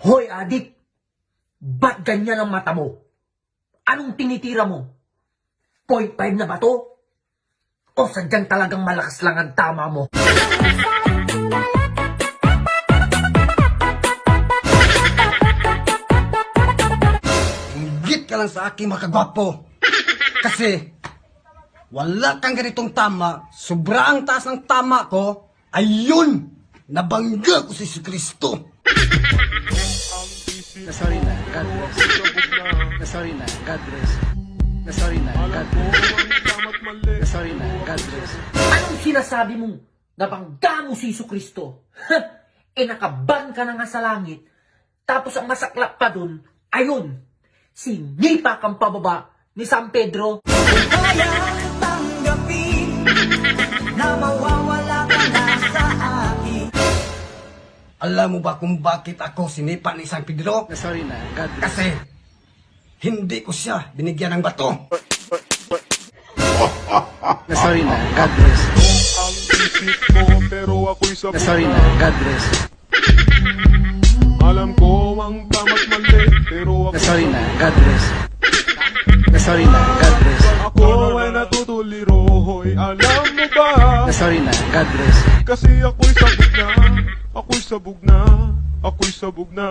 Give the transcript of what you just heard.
Hoy, adik! Ba't ganyan ang mata mo? Anong tinitira mo? 0.5 na ba to? O sadyang talagang malakas lang ang tama mo? Inggit ka lang sa akin, mga kagwapo. Kasi, wala kang ganitong tama. Sobrang taas ng tama ko. Ayun! Nabangga ko si Kristo. Sorry na, God bless. Sorry na, God bless. Sorry na, God bless. Sorry na, God bless. Anong sinasabi mong nabangga mo si Kristo? Nakaban ka na nga sa langit. Tapos ang masaklap pa dun, ayun, sinipa kang pababa ni San Pedro. Kayang tanggapin na mawawala ka na sa akin. Alam mo ba kung bakit ako sinipa ni San Pedro? Sorry na, God bless. Kasi, hindi ko siya binigyan ng bato. Sorry na, God bless. Ang isip mo pero ako'y sabog Sorry na, God bless. Alam ko ang tama't mali pero ako Sorry na, God bless. Sorry na, God bless. Ako ay natutuliro, hoy, alam mo ba? Sorry na, God bless. Kasi ako'y sabog na, ako'y sabog na, ako'y sabog na.